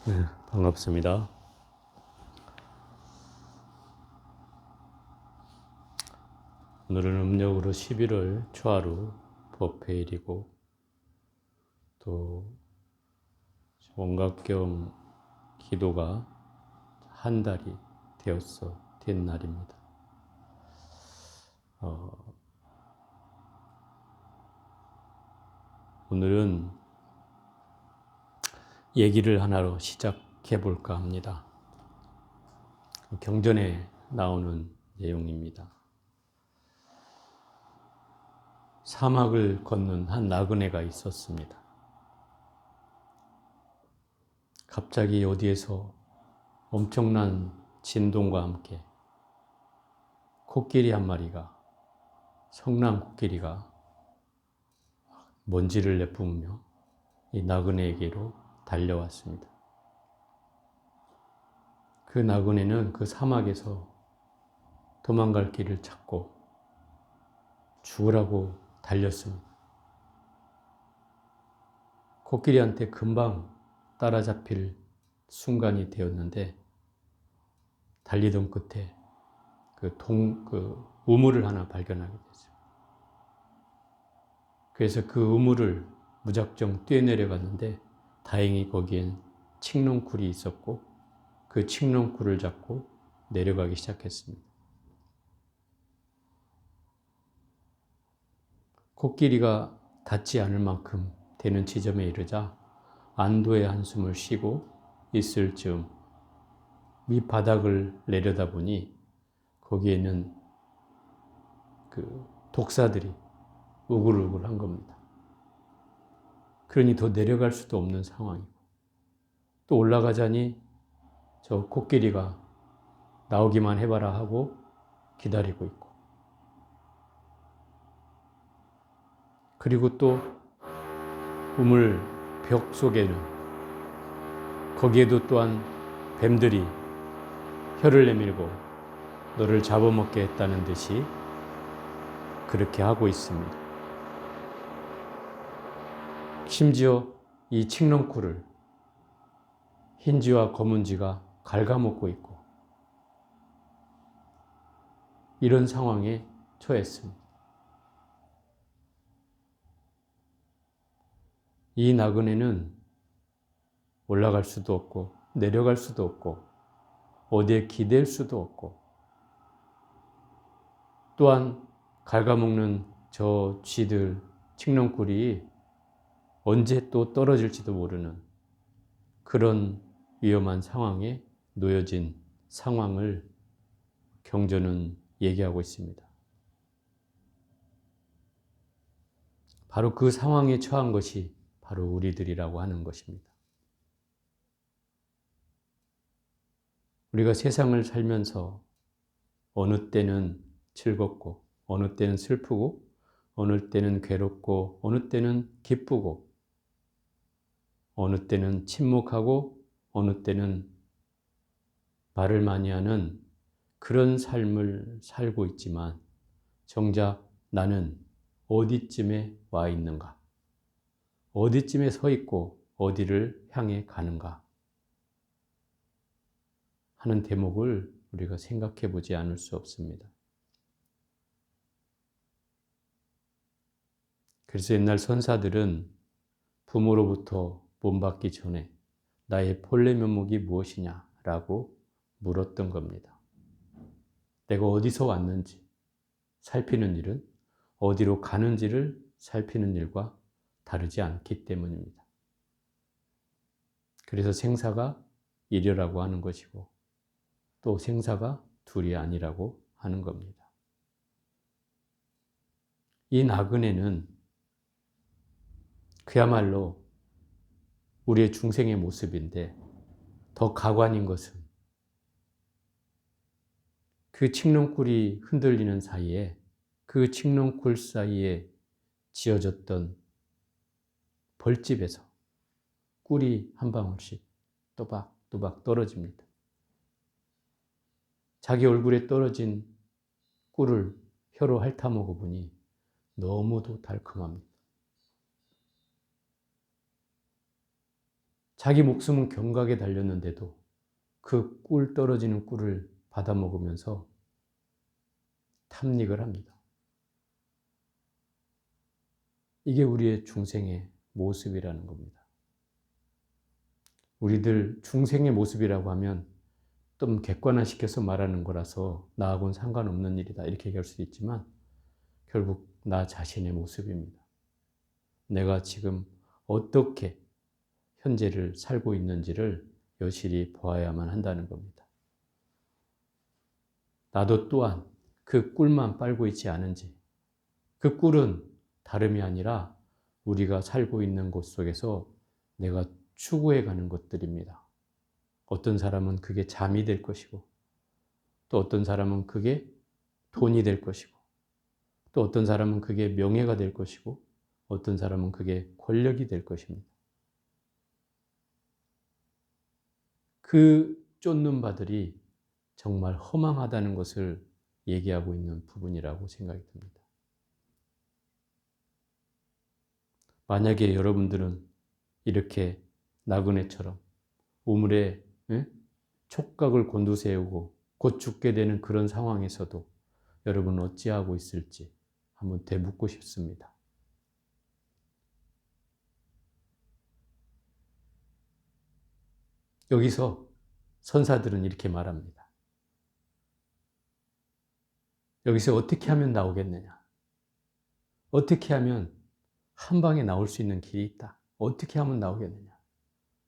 네, 반갑습니다. 오늘은 음력으로 11월 초하루 법회일이고 또 원각경 기도가 한 달이 된 날입니다. 오늘은 얘기를 하나로 시작해 볼까 합니다. 경전에 나오는 내용입니다. 사막을 걷는 한 나그네가 있었습니다. 갑자기 어디에서 엄청난 진동과 함께 코끼리 한 마리가, 성난 코끼리가 먼지를 내뿜으며 이 나그네에게로 달려왔습니다. 그 나그네는 그 사막에서 도망갈 길을 찾고 죽으라고 달렸습니다. 코끼리한테 금방 따라잡힐 순간이 되었는데 달리던 끝에 그 우물을 하나 발견하게 됐어요. 그래서 그 우물을 무작정 뛰어내려갔는데 다행히 거기엔 칡농쿨이 있었고 그 칡농쿨을 잡고 내려가기 시작했습니다. 코끼리가 닿지 않을 만큼 되는 지점에 이르자 안도의 한숨을 쉬고 있을 즈음 밑바닥을 내려다보니 거기에는 그 독사들이 우글우글한 겁니다. 그러니 더 내려갈 수도 없는 상황이고 또 올라가자니 저 코끼리가 나오기만 해봐라 하고 기다리고 있고 그리고 또 우물 벽 속에는 거기에도 또한 뱀들이 혀를 내밀고 너를 잡아먹게 했다는 듯이 그렇게 하고 있습니다. 심지어 이 칡농쿨을 흰쥐와 검은쥐가 갉아먹고 있고 이런 상황에 처했습니다. 이 나그네는 올라갈 수도 없고 내려갈 수도 없고 어디에 기댈 수도 없고 또한 갉아먹는 저 쥐들 칡농쿨이 언제 또 떨어질지도 모르는 그런 위험한 상황에 놓여진 상황을 경전은 얘기하고 있습니다. 바로 그 상황에 처한 것이 바로 우리들이라고 하는 것입니다. 우리가 세상을 살면서 어느 때는 즐겁고 어느 때는 슬프고 어느 때는 괴롭고 어느 때는 기쁘고 어느 때는 침묵하고 어느 때는 말을 많이 하는 그런 삶을 살고 있지만 정작 나는 어디쯤에 와 있는가? 어디쯤에 서 있고 어디를 향해 가는가? 하는 대목을 우리가 생각해 보지 않을 수 없습니다. 그래서 옛날 선사들은 부모로부터 본받기 전에 나의 본래 면목이 무엇이냐라고 물었던 겁니다. 내가 어디서 왔는지 살피는 일은 어디로 가는지를 살피는 일과 다르지 않기 때문입니다. 그래서 생사가 일이라고 하는 것이고 또 생사가 둘이 아니라고 하는 겁니다. 이 나그네는 그야말로 우리의 중생의 모습인데 더 가관인 것은 그 칡농쿨이 흔들리는 사이에 그 칡농쿨 사이에 지어졌던 벌집에서 꿀이 한 방울씩 또박또박 떨어집니다. 자기 얼굴에 떨어진 꿀을 혀로 핥아 먹어보니 너무도 달콤합니다. 자기 목숨은 경각에 달렸는데도 그 꿀 떨어지는 꿀을 받아 먹으면서 탐닉을 합니다. 이게 우리의 중생의 모습이라는 겁니다. 우리들 중생의 모습이라고 하면 좀 객관화시켜서 말하는 거라서 나하고는 상관없는 일이다 이렇게 얘기할 수도 있지만 결국 나 자신의 모습입니다. 내가 지금 어떻게 현재를 살고 있는지를 여실히 보아야만 한다는 겁니다. 나도 또한 그 꿀만 빨고 있지 않은지, 그 꿀은 다름이 아니라 우리가 살고 있는 곳 속에서 내가 추구해가는 것들입니다. 어떤 사람은 그게 잠이 될 것이고, 또 어떤 사람은 그게 돈이 될 것이고, 또 어떤 사람은 그게 명예가 될 것이고, 어떤 사람은 그게 권력이 될 것입니다. 그 쫓는 바들이 정말 허망하다는 것을 얘기하고 있는 부분이라고 생각이 듭니다. 만약에 여러분들은 이렇게 나그네처럼 우물에 촉각을 곤두세우고 곧 죽게 되는 그런 상황에서도 여러분은 어찌하고 있을지 한번 되묻고 싶습니다. 여기서 선사들은 이렇게 말합니다. 여기서 어떻게 하면 나오겠느냐? 어떻게 하면 한 방에 나올 수 있는 길이 있다. 어떻게 하면 나오겠느냐?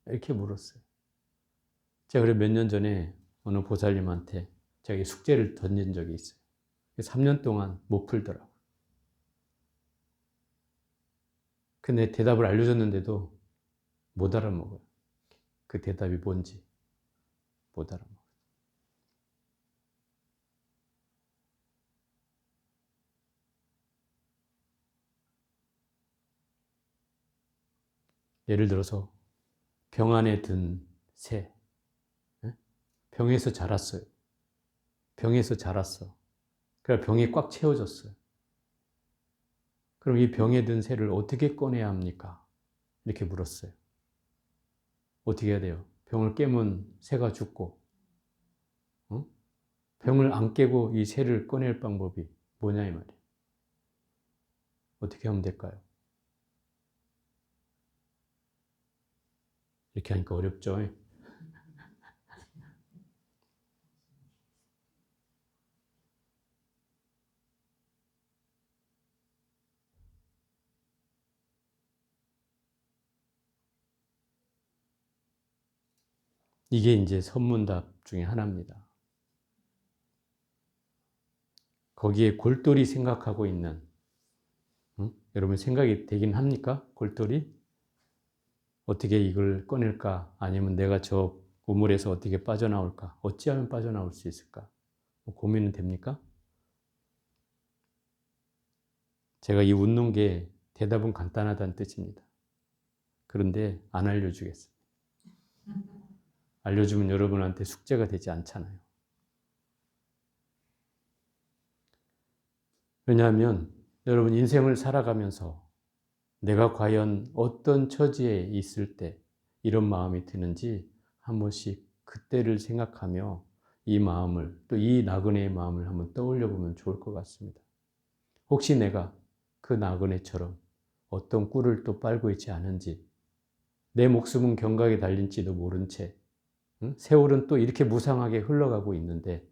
이렇게 물었어요. 제가 그래 몇 년 전에 어느 보살님한테 제가 숙제를 던진 적이 있어요. 3년 동안 못 풀더라고요. 근데 대답을 알려줬는데도 못 알아먹어요. 그 대답이 뭔지 못 알아먹어요. 예를 들어서 병 안에 든 새, 병에서 자랐어요. 병에서 자랐어. 그래서 병이 꽉 채워졌어요. 그럼 이 병에 든 새를 어떻게 꺼내야 합니까? 이렇게 물었어요. 어떻게 해야 돼요? 병을 깨면 새가 죽고, 병을 안 깨고 이 새를 꺼낼 방법이 뭐냐 이 말이에요. 어떻게 하면 될까요? 이렇게 하니까 어렵죠. 이게 이제 선문답 중에 하나입니다. 거기에 골똘히 생각하고 있는, 여러분 생각이 되긴 합니까? 골똘히? 어떻게 이걸 꺼낼까? 아니면 내가 저 우물에서 어떻게 빠져나올까? 어찌하면 빠져나올 수 있을까? 고민은 됩니까? 제가 이 웃는 게 대답은 간단하다는 뜻입니다. 그런데 안 알려주겠습니다. 알려주면 여러분한테 숙제가 되지 않잖아요. 왜냐하면 여러분 인생을 살아가면서 내가 과연 어떤 처지에 있을 때 이런 마음이 드는지 한 번씩 그때를 생각하며 이 마음을, 또 이 나그네의 마음을 한번 떠올려 보면 좋을 것 같습니다. 혹시 내가 그 나그네처럼 어떤 꿀을 또 빨고 있지 않은지, 내 목숨은 경각에 달린지도 모른 채 세월은 또 이렇게 무상하게 흘러가고 있는데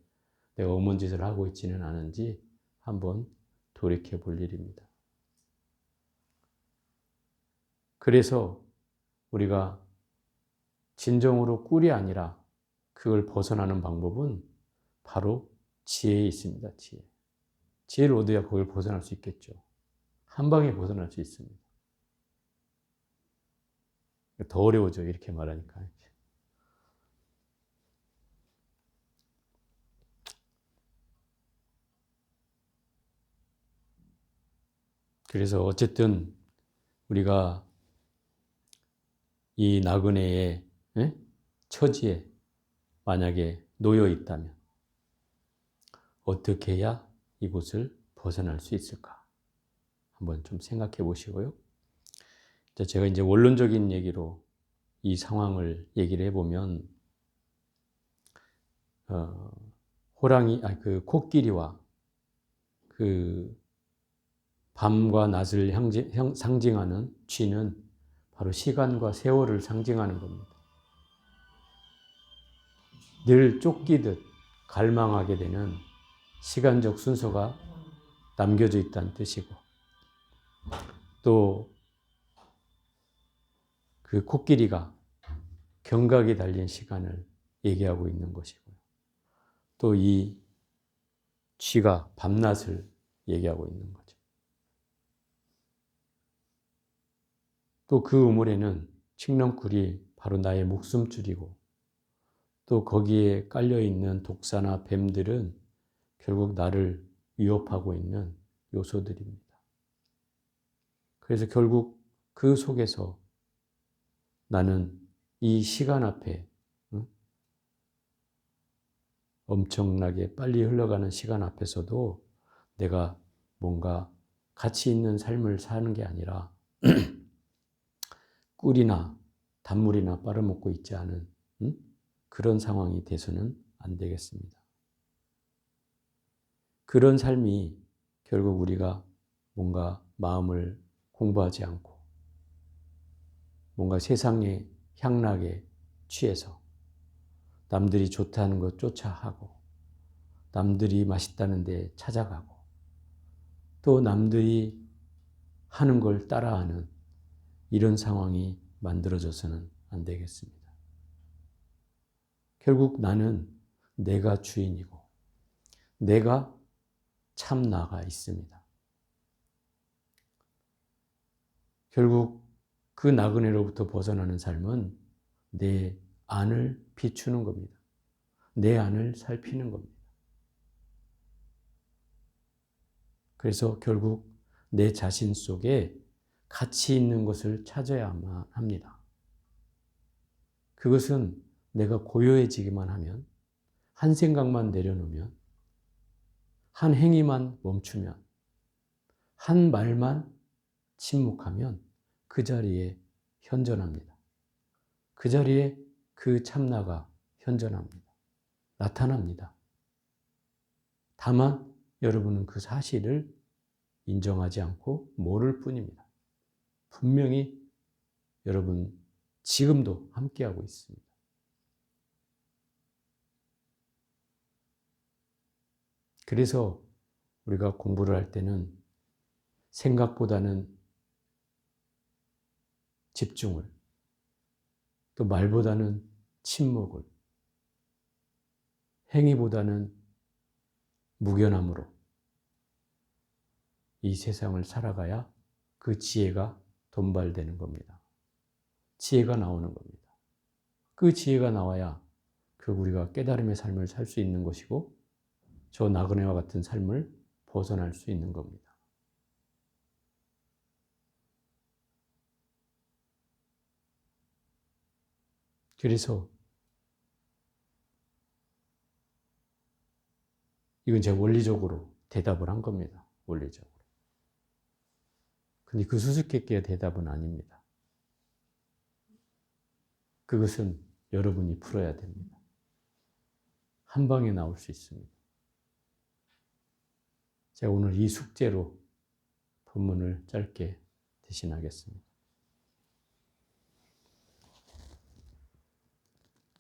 내가 어머니 짓을 하고 있지는 않은지 한번 돌이켜 볼 일입니다. 그래서 우리가 진정으로 꿀이 아니라 그걸 벗어나는 방법은 바로 지혜에 있습니다. 지혜. 지혜를 얻어야 그걸 벗어날 수 있겠죠. 한 방에 벗어날 수 있습니다. 더 어려워져 이렇게 말하니까. 그래서 어쨌든 우리가 이 나그네의 처지에 만약에 놓여 있다면 어떻게 해야 이곳을 벗어날 수 있을까? 한번 좀 생각해 보시고요. 제가 이제 원론적인 얘기로 이 상황을 얘기를 해보면 그 코끼리와 그 밤과 낮을 상징하는 쥐는 바로 시간과 세월을 상징하는 겁니다. 늘 쫓기듯 갈망하게 되는 시간적 순서가 남겨져 있다는 뜻이고, 또 그 코끼리가 경각이 달린 시간을 얘기하고 있는 것이고요. 또 이 쥐가 밤낮을 얘기하고 있는 거죠. 또 그 우물에는 칡렁꿀이 바로 나의 목숨줄이고, 또 거기에 깔려있는 독사나 뱀들은 결국 나를 위협하고 있는 요소들입니다. 그래서 결국 그 속에서 나는 이 시간 앞에, 엄청나게 빨리 흘러가는 시간 앞에서도 내가 뭔가 가치 있는 삶을 사는 게 아니라 꿀이나 단물이나 빨아먹고 있지 않은 그런 상황이 돼서는 안 되겠습니다. 그런 삶이 결국 우리가 뭔가 마음을 공부하지 않고 뭔가 세상의 향락에 취해서 남들이 좋다는 것 쫓아하고 남들이 맛있다는 데 찾아가고 또 남들이 하는 걸 따라하는 이런 상황이 만들어져서는 안 되겠습니다. 결국 나는 내가 주인이고 내가 참 나가 있습니다. 결국 그 나그네로부터 벗어나는 삶은 내 안을 비추는 겁니다. 내 안을 살피는 겁니다. 그래서 결국 내 자신 속에 가치 있는 것을 찾아야만 합니다. 그것은 내가 고요해지기만 하면, 한 생각만 내려놓으면, 한 행위만 멈추면, 한 말만 침묵하면 그 자리에 현존합니다. 그 자리에 그 참나가 현존합니다. 나타납니다. 다만 여러분은 그 사실을 인정하지 않고 모를 뿐입니다. 분명히 여러분 지금도 함께하고 있습니다. 그래서 우리가 공부를 할 때는 생각보다는 집중을, 또 말보다는 침묵을, 행위보다는 묵연함으로 이 세상을 살아가야 그 지혜가 돈발되는 겁니다. 지혜가 나오는 겁니다. 그 지혜가 나와야 결국 우리가 깨달음의 삶을 살 수 있는 것이고 저 나그네와 같은 삶을 벗어날 수 있는 겁니다. 그래서 이건 제가 원리적으로 대답을 한 겁니다. 원리적으로. 근데 그 수수께끼의 대답은 아닙니다. 그것은 여러분이 풀어야 됩니다. 한 방에 나올 수 있습니다. 제가 오늘 이 숙제로 본문을 짧게 대신하겠습니다.